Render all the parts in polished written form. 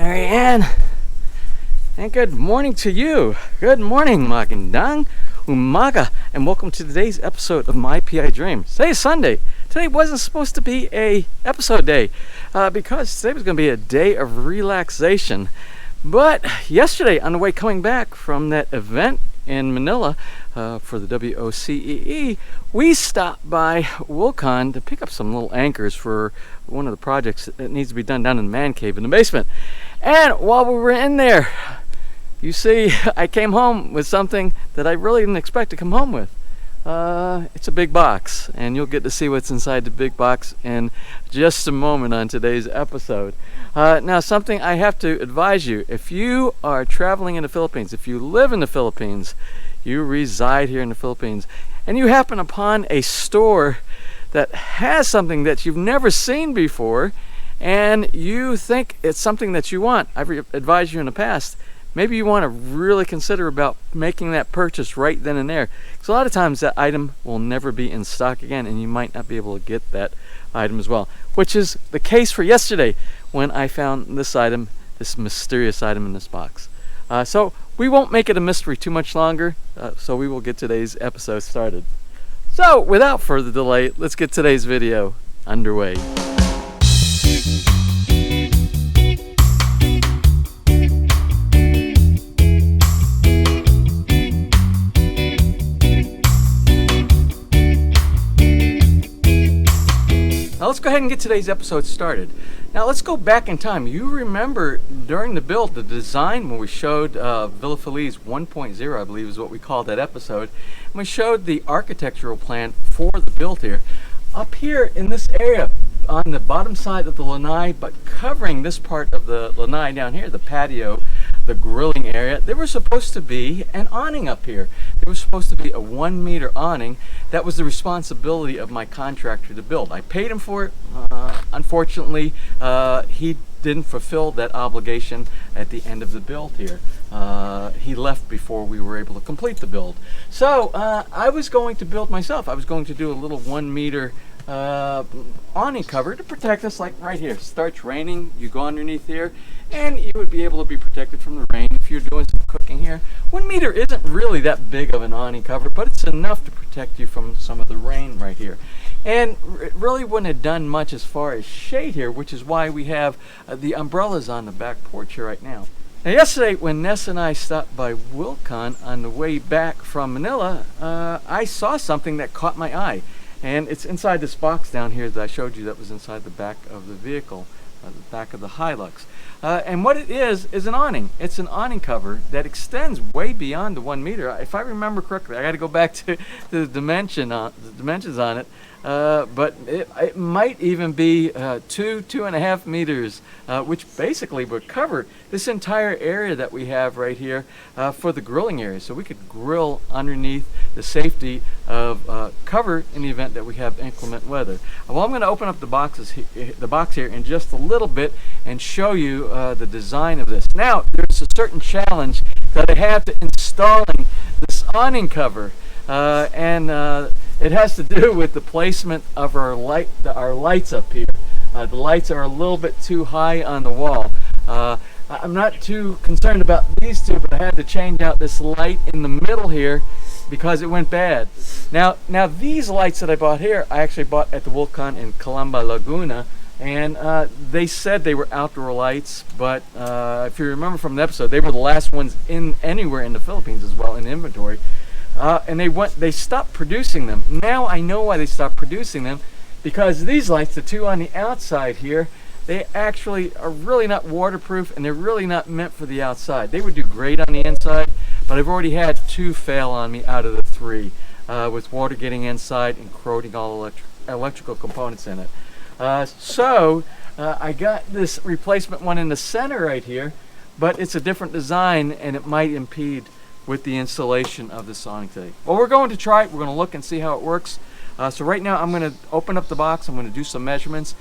Marianne. And good morning to you. Good morning, Magandang Umaga, and welcome to today's episode of My PI Dream. Today is Sunday. Today wasn't supposed to be a episode day because today was going to be a day of relaxation. But yesterday, on the way coming back from that event in Manila for the WOCEE, we stopped by Wilcon to pick up some little anchors for one of the projects that needs to be done down in the man cave in the basement. And while we were in there, you see, I came home with something that I really didn't expect to come home with. It's a big box, and you'll get to see what's inside the big box in just a moment on today's episode. Now, something I have to advise you, if you are traveling in the Philippines, if you live in the Philippines, you reside here in the Philippines, and you happen upon a store that has something that you've never seen before, and you think it's something that you want, I've advised you in the past, maybe you want to really consider about making that purchase right then and there. Because a lot of times that item will never be in stock again, and you might not be able to get that item as well. Which is the case for yesterday when I found this item, this mysterious item in this box. So we won't make it a mystery too much longer, so we will get today's episode started. So without further delay, let's get today's video underway. Now let's go ahead and get today's episode started. Now let's go back in time. You remember during the build, the design when we showed Villa Feliz 1.0, I believe is what we called that episode. And we showed the architectural plan for the build here. Up here in this area, on the bottom side of the lanai, but covering this part of the lanai down here, the patio, the grilling area, there was supposed to be an awning up here. There was supposed to be a 1 meter awning. That was the responsibility of my contractor to build. I paid him for it. Unfortunately, he didn't fulfill that obligation at the end of the build here. He left before we were able to complete the build. So I was going to build myself. I was going to do a little 1 meter awning cover to protect us, like right here. It starts raining, you go underneath here, and you would be able to be protected from the rain if you're doing some cooking here. 1 meter isn't really that big of an awning cover, but it's enough to protect you from some of the rain right here. And it really wouldn't have done much as far as shade here, which is why we have the umbrellas on the back porch here right now. Now yesterday when Ness and I stopped by Wilcon on the way back from Manila, I saw something that caught my eye. And it's inside this box down here that I showed you that was inside the back of the vehicle, the back of the Hilux. And what it is an awning. It's an awning cover that extends way beyond the 1 meter. If I remember correctly, I got to go back to the dimensions on it. But it might even be 2.5 meters, which basically would cover this entire area that we have right here for the grilling area. So we could grill underneath the safety of cover in the event that we have inclement weather. Well, I'm going to open up the box here in just a little bit and show you the design of this. Now, there's a certain challenge that I have to installing this awning cover. It has to do with the placement of our lights up here. The lights are a little bit too high on the wall. I'm not too concerned about these two, but I had to change out this light in the middle here because it went bad. Now these lights that I bought here, I actually bought at the Wilcon in Calamba, Laguna, and they said they were outdoor lights, but if you remember from the episode, they were the last ones in anywhere in the Philippines as well in inventory. And they stopped producing them. Now I know why they stopped producing them, because these lights, the two on the outside here, they actually are really not waterproof, and they're really not meant for the outside. They would do great on the inside, but I've already had 2 fail on me out of the 3, with water getting inside and corroding all electrical components in it. So I got this replacement one in the center right here, but it's a different design, and it might impede with the installation of this awning today. Well, we're going to try it. We're going to look and see how it works. So right now I'm going to open up the box. I'm going to do some measurements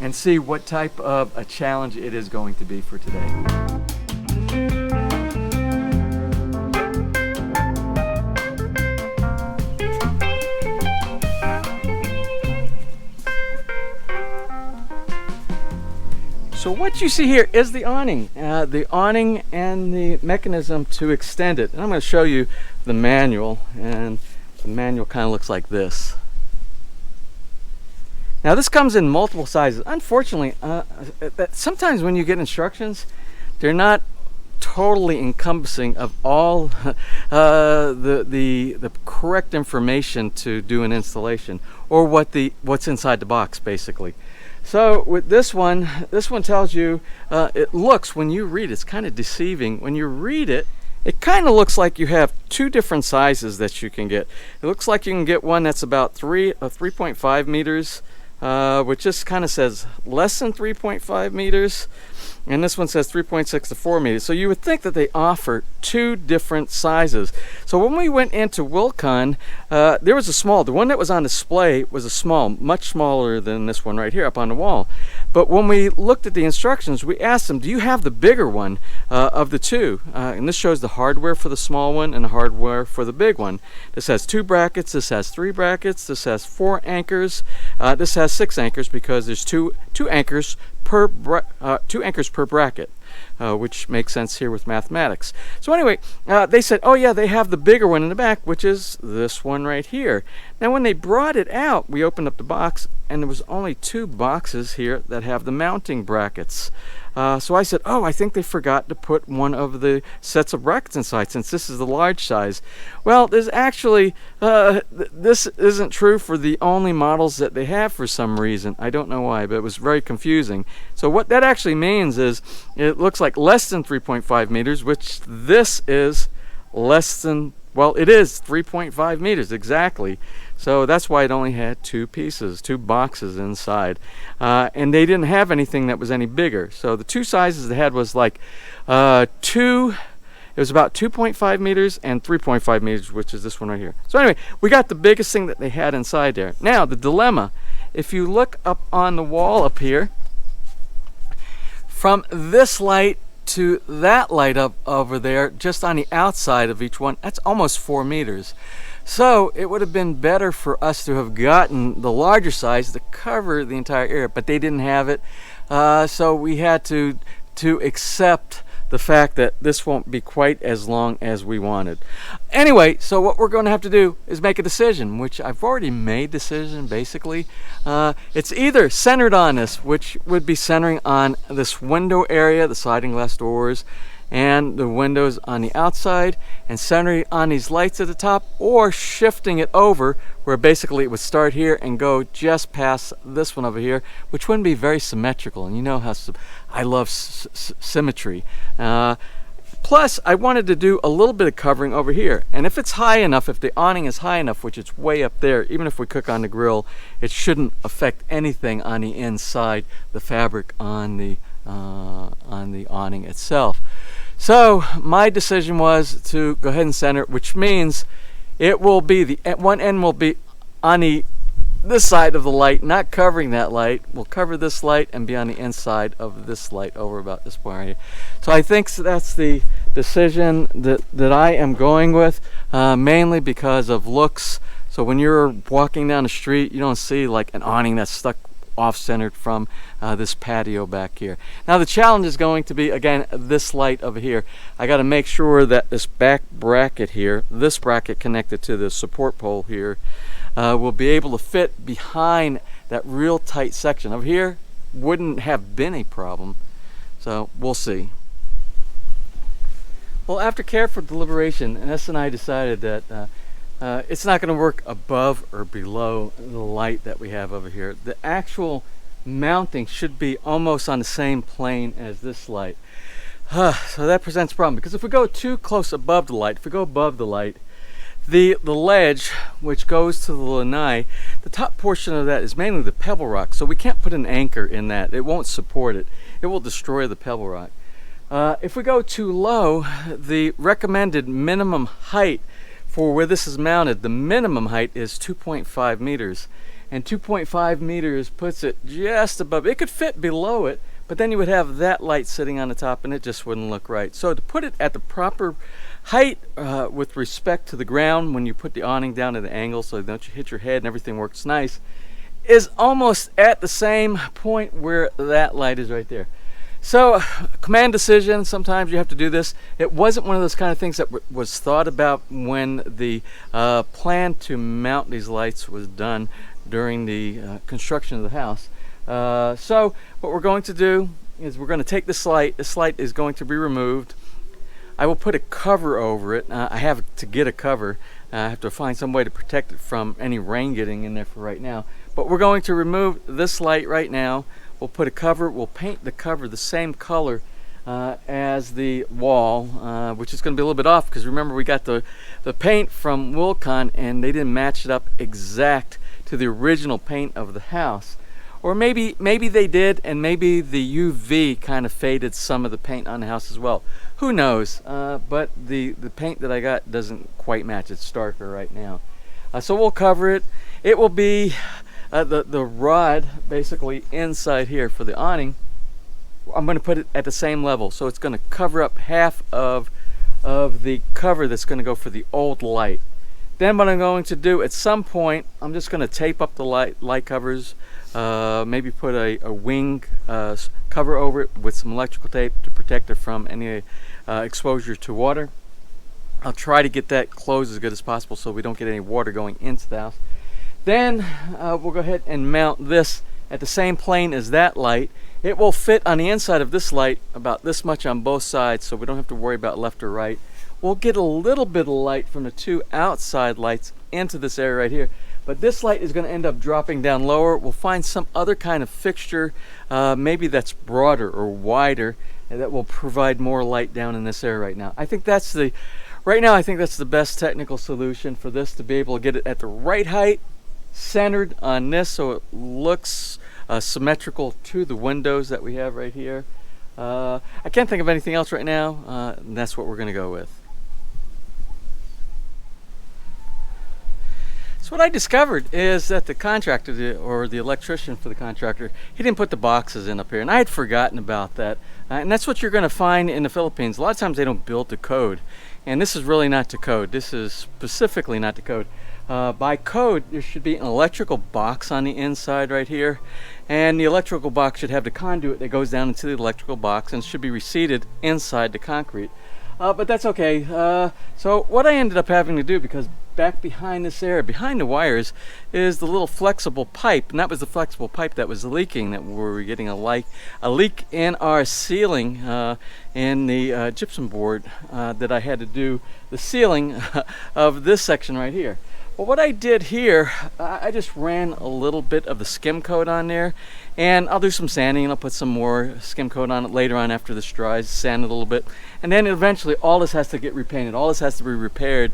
and see what type of a challenge it is going to be for today. So what you see here is the awning and the mechanism to extend it. And I'm going to show you the manual, and the manual kind of looks like this. Now this comes in multiple sizes. Unfortunately, sometimes when you get instructions, they're not totally encompassing of all the correct information to do an installation, or what's inside the box basically. So with this one tells you, it looks, when you read it's kind of deceiving. When you read it, it kind of looks like you have two different sizes that you can get. It looks like you can get one that's about 3.5 meters, which just kind of says less than 3.5 meters. And this one says 3.6 to 4 meters. So you would think that they offer two different sizes. So when we went into Wilcon, there was a small. The one that was on display was a small, much smaller than this one right here up on the wall. But when we looked at the instructions, we asked them, do you have the bigger one of the two? And this shows the hardware for the small one and the hardware for the big one. This has 2 brackets, this has 3 brackets, this has 4 anchors, this has 6 anchors because there's two anchors per bracket, which makes sense here with mathematics. So anyway, they said, oh yeah, they have the bigger one in the back, which is this one right here. Now when they brought it out, we opened up the box, and there was only 2 boxes here that have the mounting brackets. So I said, oh, I think they forgot to put one of the sets of brackets inside, since this is the large size. Well, there's actually, this isn't true for the only models that they have for some reason. I don't know why, but it was very confusing. So what that actually means is, it looks like less than 3.5 meters, which this is less than, well, it is 3.5 meters exactly. So that's why it only had 2 pieces, 2 boxes inside. And they didn't have anything that was any bigger. So the 2 sizes they had was like it was about 2.5 meters and 3.5 meters, which is this one right here. So anyway, we got the biggest thing that they had inside there. Now the dilemma, if you look up on the wall up here, from this light to that light up over there, just on the outside of each one, that's almost 4 meters. So it would have been better for us to have gotten the larger size to cover the entire area, but they didn't have it. So we had to accept the fact that this won't be quite as long as we wanted. Anyway, so what we're going to have to do is make a decision, which I've already made decision basically. It's either centered on this, which would be centering on this window area, the sliding glass doors, and the windows on the outside, and centering on these lights at the top, or shifting it over where basically it would start here and go just past this one over here, which wouldn't be very symmetrical. And you know how I love symmetry. Plus I wanted to do a little bit of covering over here, and if it's high enough, if the awning is high enough, which it's way up there, even if we cook on the grill, it shouldn't affect anything on the inside, the fabric on the awning itself. So my decision was to go ahead and center it, which means it will be, the one end will be on this side of the light, not covering that light. We'll cover this light and be on the inside of this light over about this point right here. So I think that's the decision that I am going with, mainly because of looks. So when you're walking down the street, you don't see like an awning that's stuck off-centered from this patio back here. Now the challenge is going to be, again, this light over here. I got to make sure that this back bracket here, this bracket connected to the support pole here, will be able to fit behind that real tight section. Over here wouldn't have been a problem, so we'll see. Well, after careful deliberation, Ness and I decided that it's not going to work above or below the light that we have over here. The actual mounting should be almost on the same plane as this light. So that presents a problem, because if we go too close above the light, if we go above the light, the ledge which goes to the lanai, the top portion of that is mainly the pebble rock, so we can't put an anchor in that. It won't support it. It will destroy the pebble rock. If we go too low, the recommended minimum height for where this is mounted, the minimum height is 2.5 meters. And 2.5 meters puts it just above. It could fit below it, but then you would have that light sitting on the top, and it just wouldn't look right. So to put it at the proper height with respect to the ground, when you put the awning down at an angle so that you hit your head and everything works nice, is almost at the same point where that light is right there. So, command decision, sometimes you have to do this. It wasn't one of those kind of things that was thought about when the plan to mount these lights was done during the construction of the house. So, what we're going to do is we're going to take this light. This light is going to be removed. I will put a cover over it. I have to get a cover. I have to find some way to protect it from any rain getting in there for right now. But we're going to remove this light right now. We'll put a cover. We'll paint the cover the same color as the wall, which is going to be a little bit off because remember we got the paint from Wilcon and they didn't match it up exact to the original paint of the house. Or maybe they did, and maybe the UV kind of faded some of the paint on the house as well. Who knows? But the paint that I got doesn't quite match. It's darker right now. So we'll cover it. It will be the rod basically inside here for the awning. I'm going to put it at the same level, so it's going to cover up half of the cover that's going to go for the old light. Then what I'm going to do at some point, I'm just going to tape up the light covers, maybe put a wing cover over it with some electrical tape to protect it from any exposure to water. I'll try to get that closed as good as possible so we don't get any water going into the house. Then we'll go ahead and mount this at the same plane as that light. It will fit on the inside of this light about this much on both sides, so we don't have to worry about left or right. We'll get a little bit of light from the two outside lights into this area right here, but this light is going to end up dropping down lower. We'll find some other kind of fixture, maybe that's broader or wider, and that will provide more light down in this area right now. I think that's the best technical solution for this, to be able to get it at the right height, centered on this so it looks symmetrical to the windows that we have right here. I can't think of anything else right now, and that's what we're going to go with. So what I discovered is that the contractor, or the electrician for the contractor, he didn't put the boxes in up here, and I had forgotten about that. And that's what you're going to find in the Philippines. A lot of times they don't build to code, and this is really not to code. This is specifically not to code. By code, there should be an electrical box on the inside right here, and the electrical box should have the conduit that goes down into the electrical box and should be reseated inside the concrete. But that's okay. So what I ended up having to do, because back behind this area, behind the wires, is the little flexible pipe, and that was the flexible pipe that was leaking, that we were getting a leak in our ceiling in the gypsum board that I had to do the ceiling of this section right here. Well, what I did here, I just ran a little bit of the skim coat on there, and I'll do some sanding, and I'll put some more skim coat on it later on after this dries, sand it a little bit, and then eventually all this has to get repainted. All this has to be repaired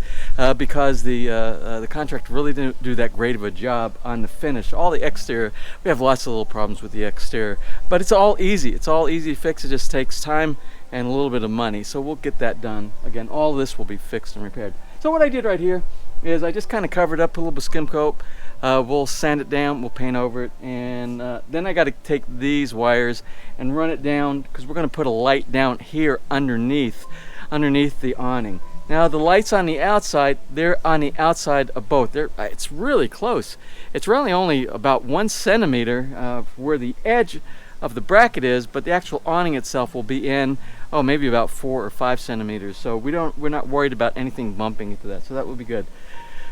because the contractor really didn't do that great of a job on the finish. All the exterior, we have lots of little problems with the exterior, but it's all easy. It's all easy to fix. It just takes time and a little bit of money, so we'll get that done. Again, all this will be fixed and repaired. So what I did right here is I just kind of covered up a little bit of skim coat. We'll sand it down, we'll paint over it, and then I got to take these wires and run it down, because we're going to put a light down here underneath the awning. Now the lights on the outside, they're on the outside of both. It's really close. It's really only about 1 centimeter where the edge of the bracket is, but the actual awning itself will be in, maybe about 4 or 5 centimeters. So we're not worried about anything bumping into that. So that will be good.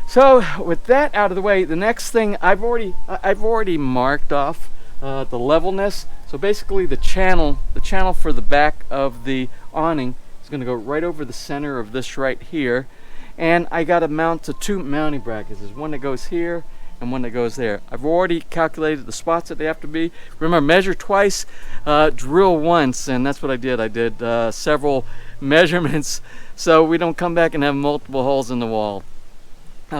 So with that out of the way, the next thing I've already marked off the levelness. So basically the channel for the back of the awning is going to go right over the center of this right here, and I got to mount to 2 mounting brackets. There's one that goes here and one that goes there. I've already calculated the spots that they have to be. Remember, measure twice, drill once, and that's what I did. I did several measurements so we don't come back and have multiple holes in the wall.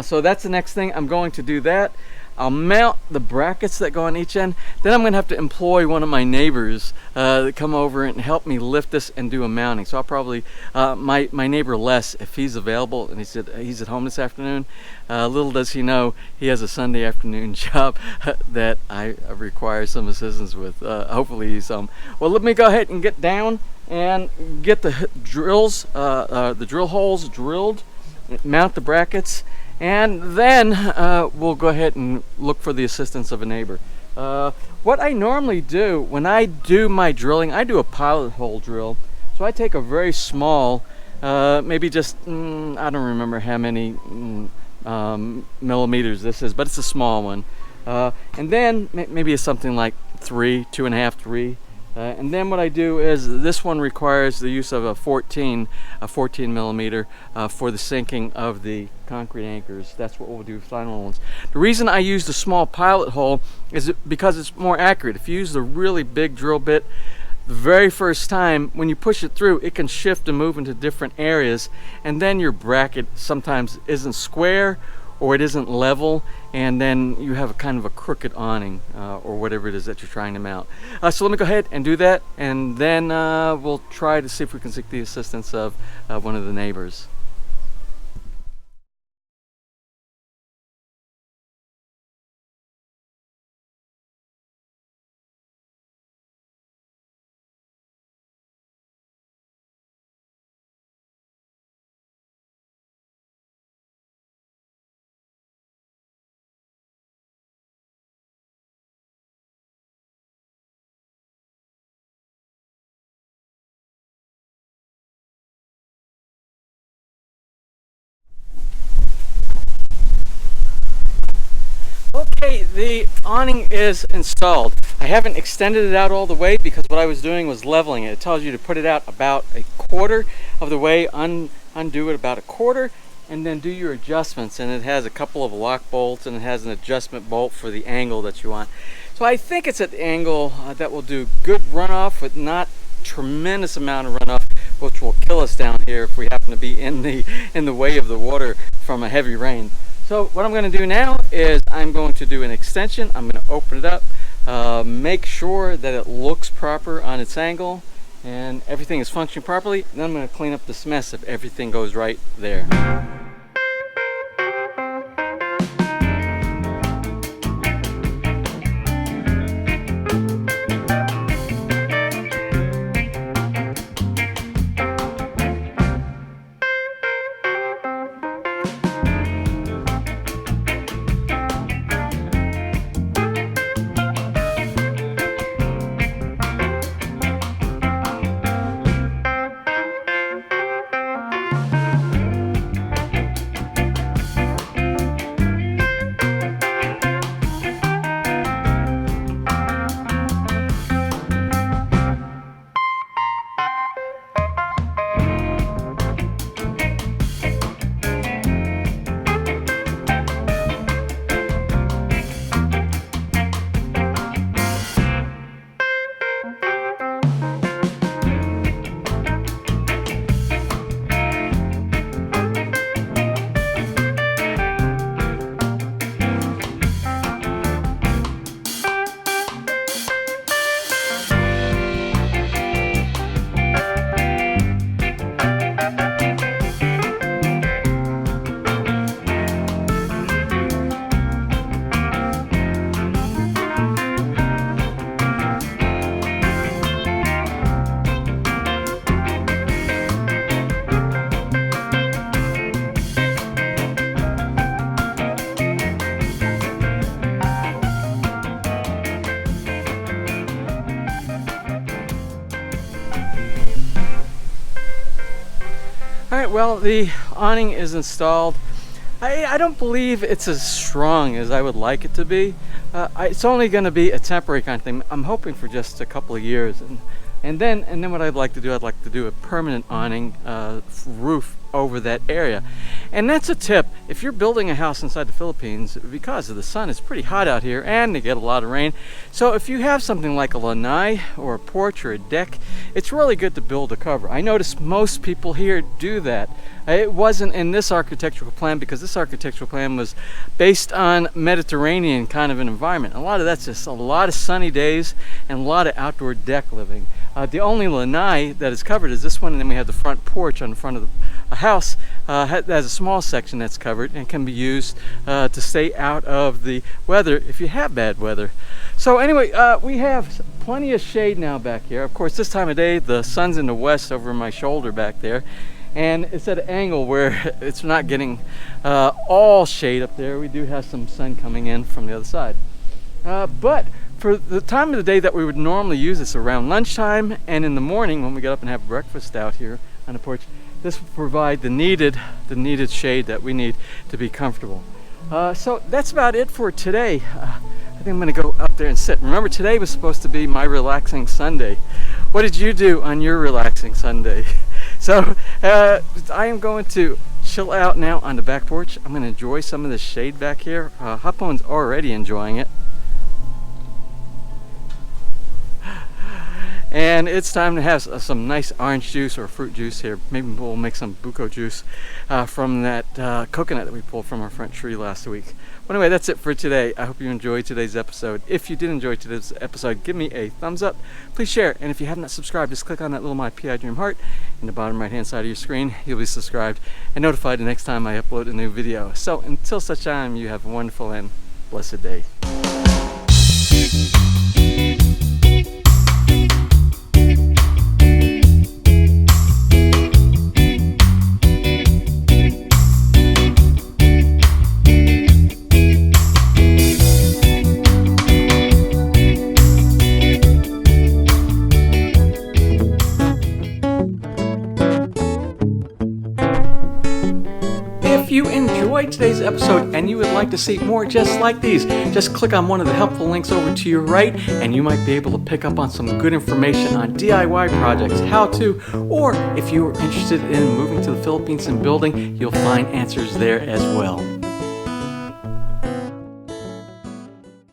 So that's the next thing. I'm going to do that. I'll mount the brackets that go on each end. Then I'm going to have to employ one of my neighbors to come over and help me lift this and do a mounting. So I'll probably, my neighbor Les, if he's available, and he said he's at home this afternoon, little does he know he has a Sunday afternoon job that I require some assistance with. Hopefully he's well, let me go ahead and get down and get the drills, the drill holes drilled, mount the brackets, and then we'll go ahead and look for the assistance of a neighbor. What I normally do when I do my drilling, I do a pilot hole drill. So I take a very small, maybe just, I don't remember how many millimeters this is, but it's a small one. And then maybe it's something like 3, 2.5, 3. And then what I do is this one requires the use of a 14 millimeter for the sinking of the concrete anchors. That's what we'll do with final ones. The reason I use the small pilot hole is because it's more accurate. If you use the really big drill bit, the very first time when you push it through, it can shift and move into different areas, and then your bracket sometimes isn't square or it isn't level, and then you have a kind of a crooked awning or whatever it is that you're trying to mount. So let me go ahead and do that, and then we'll try to see if we can seek the assistance of one of the neighbors. Okay, the awning is installed. I haven't extended it out all the way because what I was doing was leveling it. It tells you to put it out about a quarter of the way, undo it about a quarter, and then do your adjustments. And it has a couple of lock bolts, and it has an adjustment bolt for the angle that you want. So I think it's at the angle that will do good runoff with not tremendous amount of runoff, which will kill us down here if we happen to be in the way of the water from a heavy rain. So what I'm going to do now is I'm going to do an extension. I'm going to open it up, make sure that it looks proper on its angle and everything is functioning properly. Then I'm going to clean up this mess if everything goes right there. Alright, well, the awning is installed. I don't believe it's as strong as I would like it to be. It's only going to be a temporary kind of thing. I'm hoping for just a couple of years. And then what I'd like to do, I'd like to do a permanent awning roof over that area. And that's a tip. If you're building a house inside the Philippines, because of the sun, it's pretty hot out here and they get a lot of rain. So if you have something like a lanai or a porch or a deck, it's really good to build a cover. I notice most people here do that. It wasn't in this architectural plan because this architectural plan was based on Mediterranean kind of an environment. A lot of that's just a lot of sunny days and a lot of outdoor deck living. The only lanai that is covered is this one, and then we have the front porch on the front of the house has a small section that's covered and can be used to stay out of the weather if you have bad weather. So anyway, we have plenty of shade now back here. Of course, this time of day the sun's in the west over my shoulder back there, and it's at an angle where it's not getting all shade up there. We do have some sun coming in from the other side. But For the time of the day that we would normally use this, around lunchtime and in the morning when we get up and have breakfast out here on the porch, this will provide the needed shade that we need to be comfortable. So that's about it for today. I think I'm going to go up there and sit. Remember, today was supposed to be my relaxing Sunday. What did you do on your relaxing Sunday? So I am going to chill out now on the back porch. I'm going to enjoy some of the shade back here. Hoppone's already enjoying it. And it's time to have some nice orange juice or fruit juice here. Maybe we'll make some buko juice from that coconut that we pulled from our front tree last week. But anyway, that's it for today. I hope you enjoyed today's episode. If you did enjoy today's episode, give me a thumbs up. Please share. And if you have not subscribed, just click on that little My PI Dream heart in the bottom right hand side of your screen. You'll be subscribed and notified the next time I upload a new video. So until such time, you have a wonderful and blessed day. If you enjoyed today's episode and you would like to see more just like these, just click on one of the helpful links over to your right and you might be able to pick up on some good information on DIY projects, how to, or if you are interested in moving to the Philippines and building, you'll find answers there as well.